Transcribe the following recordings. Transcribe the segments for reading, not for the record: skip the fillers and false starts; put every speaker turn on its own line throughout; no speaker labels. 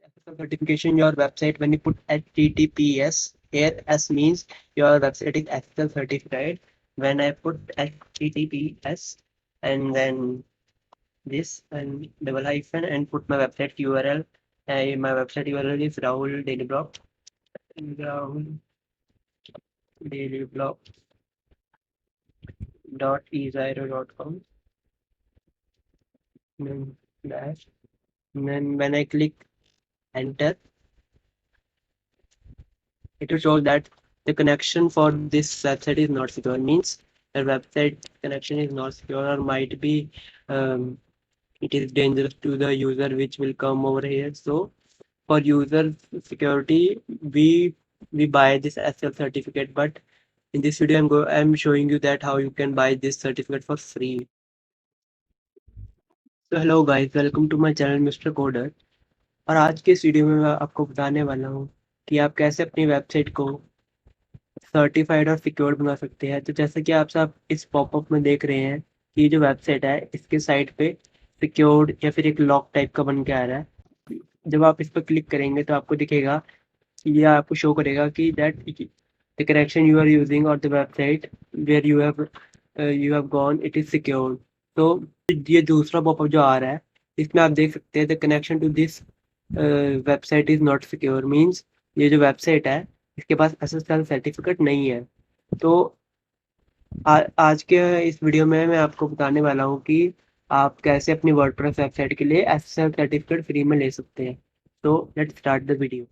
SSL certification your website when you put HTTPS. Here S means your website is SSL certified. When I put HTTPS and then this and double hyphen and put my website URL. My website URL is Rahul Daily Blog. Rahul Daily Blog dot e0.com. Then dash. And then when I click enter, it will show that the connection for this website is not secure. Means the website connection is not secure or might be it is dangerous to the user which will come over here. So for user security, we buy this SSL certificate. But in this video, I'm showing you that how you can buy this certificate for free. So hello guys, welcome to my channel Mr. Coder. और आज के इस video में मैं आपको बताने वाला हूँ कि आप कैसे अपनी वेबसाइट को सर्टिफाइड और सिक्योर्ड बना सकते हैं। तो जैसे कि आप इस पॉपअप में देख रहे हैं कि जो वेबसाइट है इसके साइड पे सिक्योर्ड या फिर एक लॉक टाइप का बन के आ रहा है। जब आप इस पर क्लिक करेंगे तो आपको दिखेगा, ये आपको शो करेगा कि that the connection you are using और the website where you have gone it is secured. तो ये दूसरा पॉपअप जो आ रहा है इसमें आप देख सकते हैं the connection to this website is not secure. Means ये जो वेबसाइट है इसके पास एसएसएल सर्टिफिकेट नहीं है। तो आज के इस वीडियो में मैं आपको बताने वाला हूँ कि आप कैसे अपनी वर्डप्रेस वेबसाइट के लिए एसएसएल सर्टिफिकेट फ्री में ले सकते हैं। तो लेट्स स्टार्ट द वीडियो।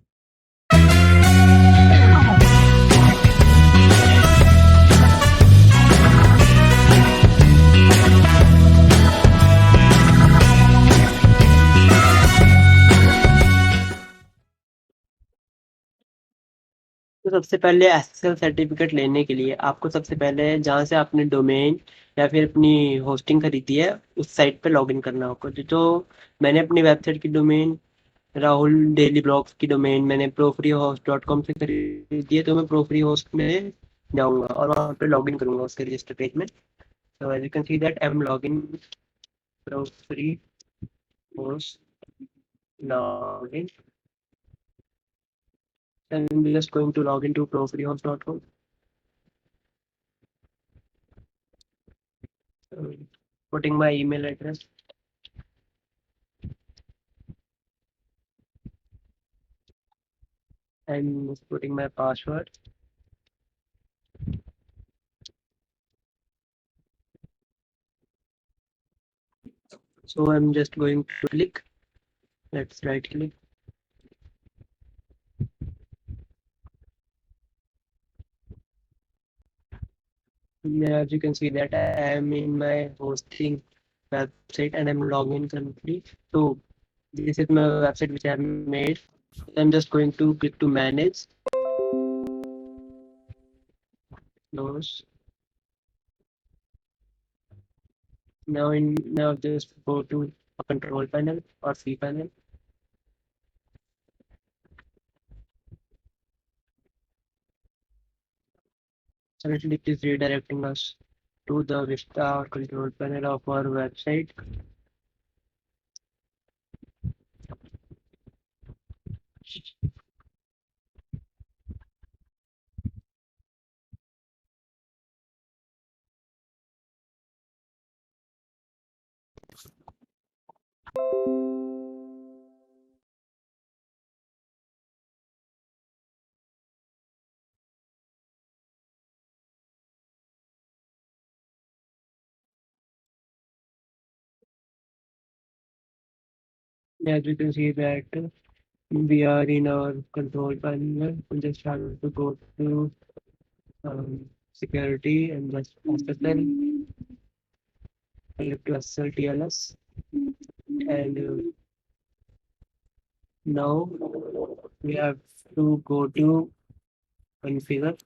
तो सबसे पहले एसएसएल सर्टिफिकेट लेने के लिए आपको सबसे पहले जहाँ से आपने डोमेन या फिर अपनी होस्टिंग खरीदी है उस साइट पे लॉगिन करना होगा। तो मैंने अपनी वेबसाइट की डोमेन राहुल डेली ब्लॉग्स की डोमेन मैंने ProfreeHost.com से खरीदी है। तो मैं ProfreeHost में जाऊँगा और वहाँ पे लॉगिन करूँगा उसके रजिस्टर पेज में। So as you can see that I'm logging ProfreeHost login. I'm just going to log into ProfreeHost.com. Putting my email address. I'm just putting my password. So I'm just going to click. Let's right click. As you can see that I am in my hosting website and I'm logging currently. So this is my website which I have made. I'm just going to click to manage. Close. Now just go to a control panel or C panel. Currently it is redirecting us to the Vista or control panel of our website. As you can see that we are in our control panel. We just have to go to security and just SSL, select to SSL TLS, and now we have to go to configure.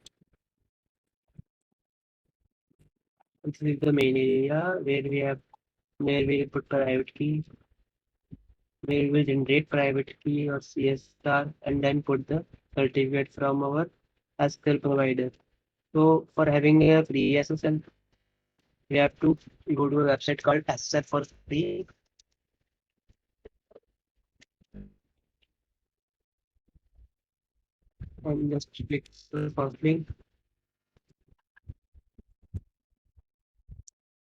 This is the main area where we put private key, where we will generate private key or CS star and then put the certificate from our SSL provider. So for having a free SSL, we have to go to a website called SSL for free. and just click the first link,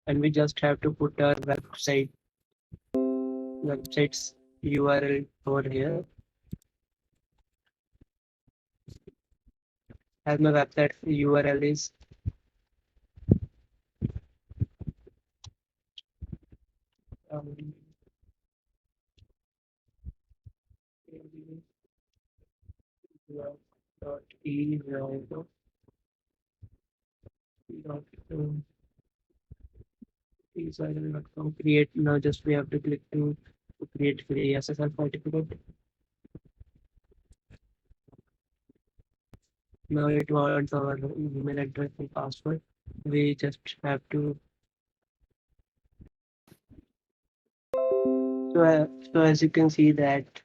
and we just have to put our website's URL over here. As my website URL is um, dot e dot create. Now just we have to click to create the SSL certificate. Now it wants our email address and password. We just have to. So as you can see that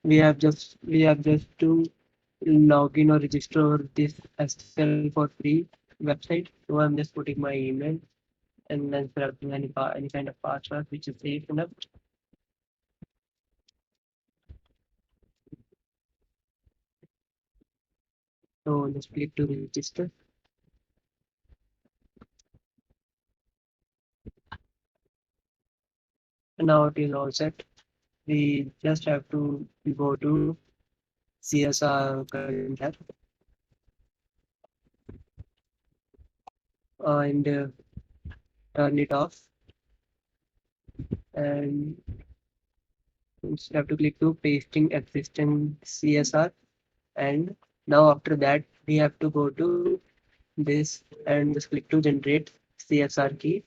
we have just to log in or register this SSL for free website. So I'm just putting my email and then selecting any kind of password which is safe enough. So just click to register. And now it is all set. We just have to go to CSR current tab and turn it off, and you just have to click to pasting existing CSR. And now after that we have to go to this and just click to generate CSR key.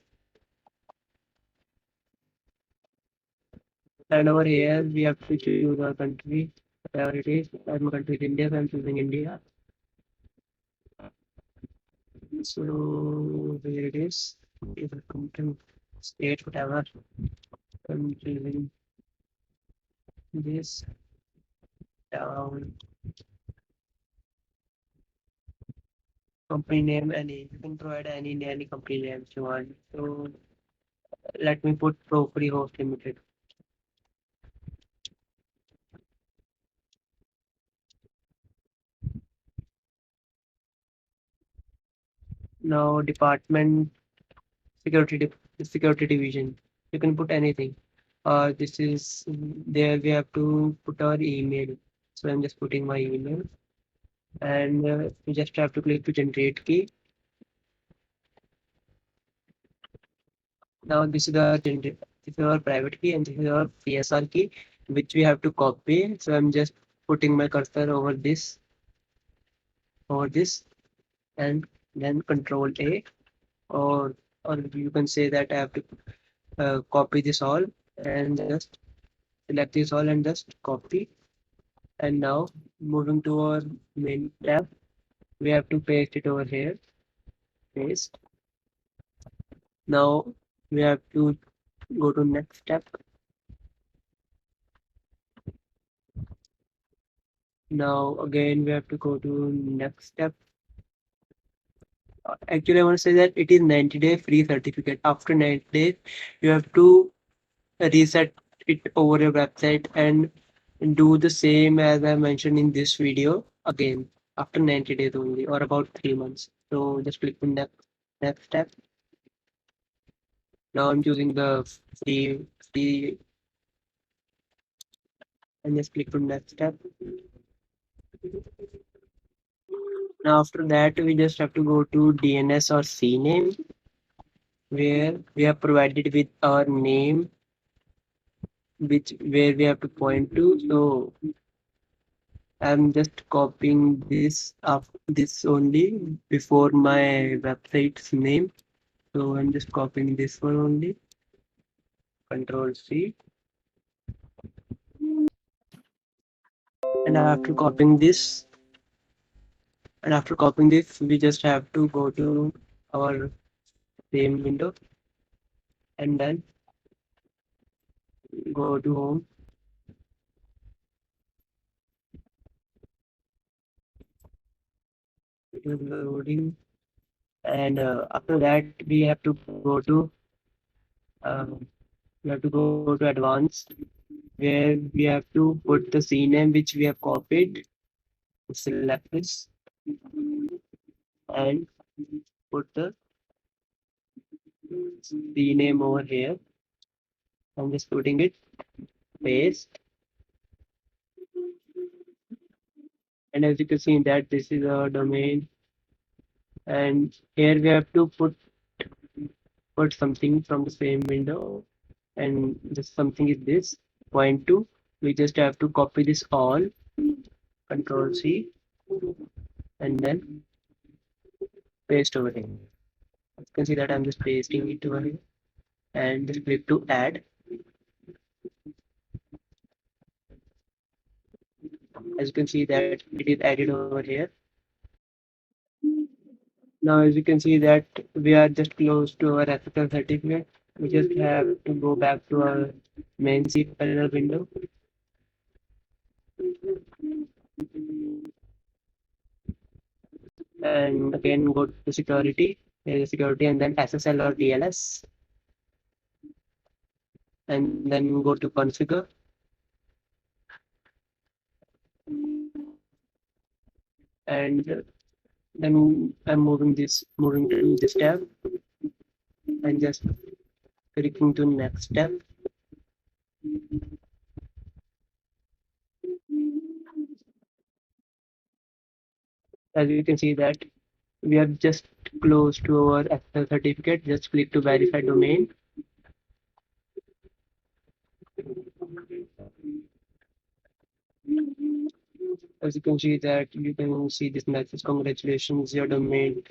And over here we have to choose our country, whatever it is. My country is India, so I'm choosing India. So where it is a country, state, whatever. I'm choosing this down. Company name, any you can provide any company name if you want. So let me put ProfreeHost Limited. Now department security division. You can put anything. This is there we have to put our email. So I'm just putting my email, and we just have to click to generate key. Now this is our private key and this is our PSR key, which we have to copy. So I'm just putting my cursor over this, and then Control A, or you can say that I have to copy this all and just select this all and just copy. And now moving to our main tab, we have to paste it over here. Paste. Now we have to go to next step. Now again we have to go to next step. Actually, I want to say that it is 90-day free certificate. After 90 days, you have to reset it over your website and do the same as I mentioned in this video again after 90 days only, or about 3 months. So just click on next step. Now I'm choosing the free and just click on next step. Now after that we just have to go to DNS or CNAME, where we have provided with our name, where we have to point to. So I'm just copying this only before my website's name. So I'm just copying this one only. Control C. And after copying this, we just have to go to our same window and then go to home. It is loading. And after that, um, we have to go to advanced, where we have to put the CNAME which we have copied, select this and put the rename over here. I'm just putting it, paste, and as you can see that this is our domain, and here we have to put something from the same window, and this something is this point two. We just have to copy this all, Control C, and then paste over here. You can see that I'm just pasting it over here, and just click to add. As you can see that it is added over here. Now as you can see that we are just close to our SSL certificate. We just have to go back to our main cPanel window, and again go to security, and then SSL or DLS, and then go to configure, and then I'm moving to this tab, and just clicking to next tab. As you can see that we are just close to our SSL certificate. Just click to verify domain. As you can see that you can see this message, congratulations, your domain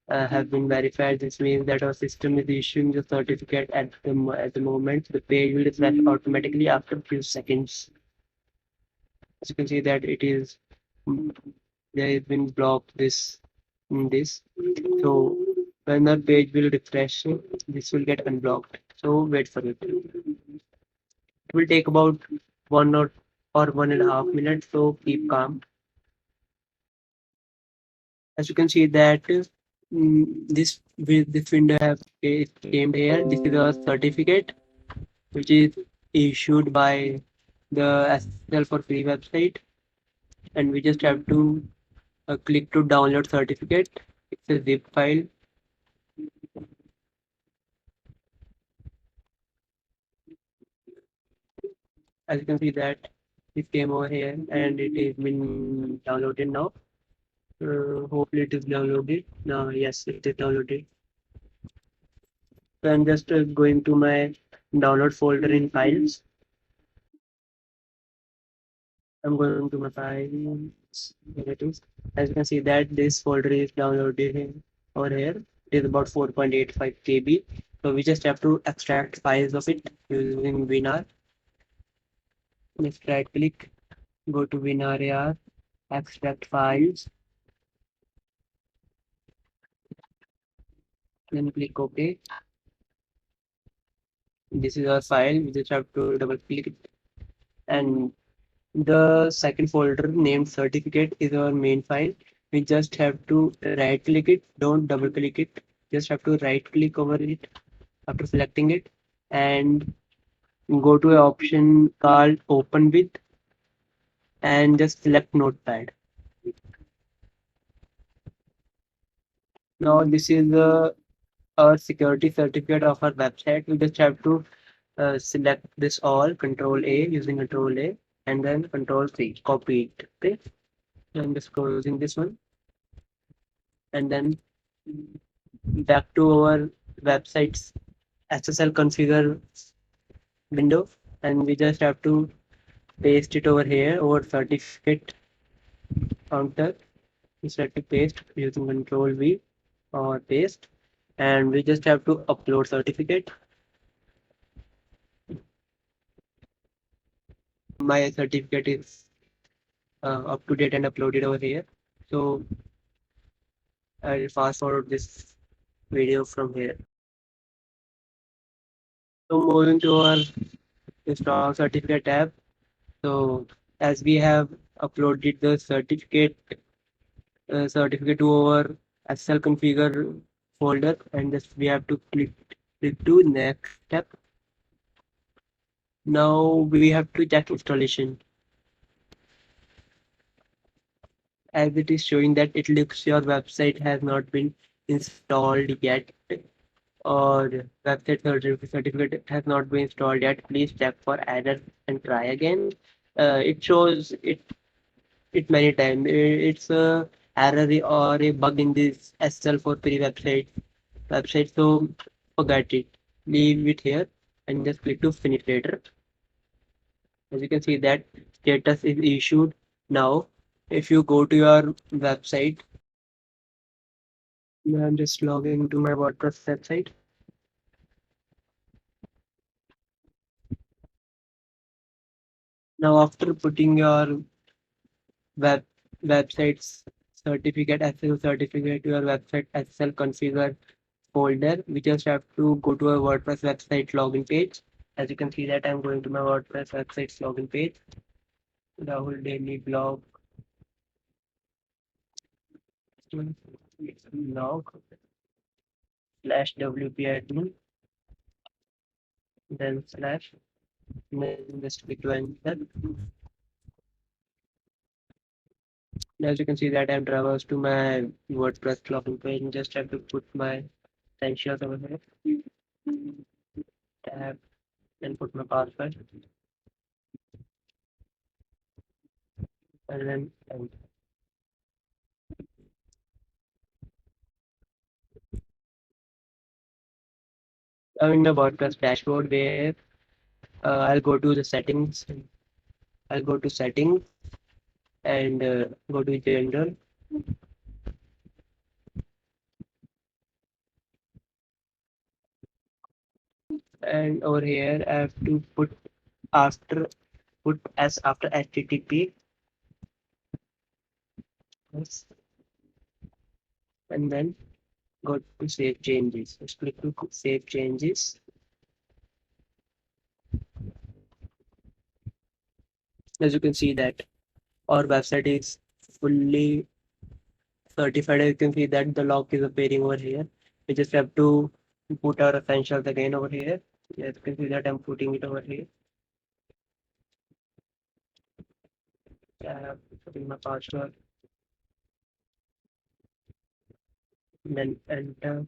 have been verified. This means that our system is issuing the certificate at the moment. The page will refresh automatically after a few seconds. As you can see that it is there has been blocked this in this. So when the page will refresh, this will get unblocked. So wait for it. It will take about 1 or 1.5 minutes. So keep calm. As you can see that this window have came here. This is a certificate which is issued by the SSL for free website, and we just have to click to download certificate. It's a zip file. As you can see that it came over here and it is been downloaded now. Hopefully it is downloaded. Now yes, it is downloaded. So I'm just going to my download folder in files. I'm going to my files. Here it is. As you can see that this folder is downloaded over here. It is about 4.85 KB. So we just have to extract files of it using WinR. Just right click, go to WinRAR, extract files, then click OK. This is our file. We just have to double click it, and the second folder named certificate is our main file. We just have to right click it, don't double click it. Just have to right click over it after selecting it, and go to an option called open with, and just select notepad. Now this is our security certificate of our website. We just have to select this all, Control A, using Control A, and then Control C, copy it. Okay, I'm just closing this one, and then back to our website's SSL configure window, and we just have to paste it over here over certificate counter. We have to paste using Control V or paste, and we just have to upload certificate. My certificate is up to date and uploaded over here. So I'll fast forward this video from here. So moving to our install certificate tab. So as we have uploaded the certificate to our SSL configure folder, and just we have to click to next step. Now we have to check installation. as it is showing that it looks your website has not been installed yet, or website certificate has not been installed yet, please check for error and try again. It shows it many times. It's a error or a bug in this SSL for free website. So forget it. Leave it here and just click to finish later. As you can see that status is issued now. If you go to your website, I'm just logging to my WordPress website. Now after putting your web website's certificate, SSL certificate, your website SSL configure folder, we just have to go to a WordPress website login page. As you can see that I'm going to my WordPress website's login page. Rahul Daily Blog log slash WP admin, then slash, then just click to enter. As you can see that I'm traversed to my WordPress login page and just have to put my essentials over here. Tab and put my password and then I'm in the WordPress dashboard where I'll go to the settings. I'll go to settings and go to general, and over here I have to after put s after HTTP, yes, and then go to save changes. Just click to save changes. As you can see that our website is fully certified. You can see that the log is appearing over here. We just have to put our essentials again over here. Yes, you can see that I'm putting it over here. I have putting my password, then enter.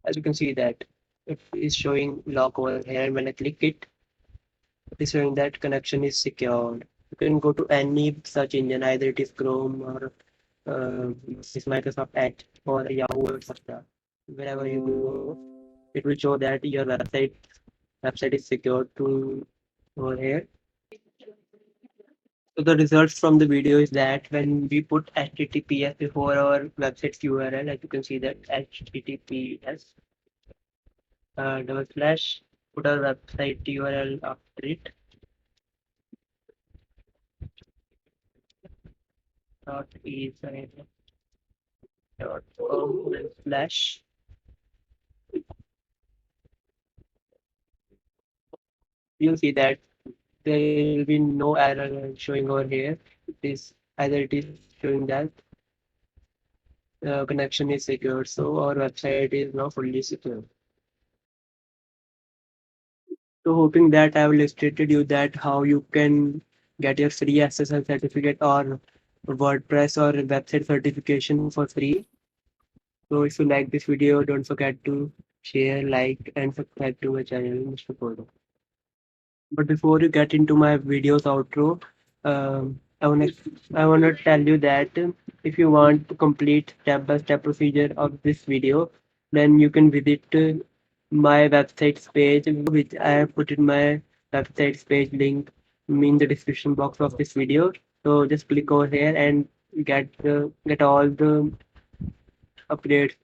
As you can see that it is showing lock over here, and when I click it, it is showing that connection is secured. You can go to any search engine, either it is Chrome or this Microsoft Edge or Yahoo, etc. Wherever you go, it will show that your website is secured to over here. So the results from the video is that when we put HTTPS before our website's URL, as you can see that HTTPS double slash, put our website URL after it, dot is dot com slash, you'll see that there will be no error showing over here. It is either it is showing that connection is secure, so our website is now fully secure. So hoping that I have illustrated you that how you can get your free SSL certificate or WordPress or website certification for free. So if you like this video, don't forget to share, like, and subscribe to my channel, Mr. Kodo. But before you get into my videos outro, I wanna tell you that if you want to complete step-by-step procedure of this video, then you can visit my website's page, which I have put in my website's page link in the description box of this video. So just click over here and get all the updates.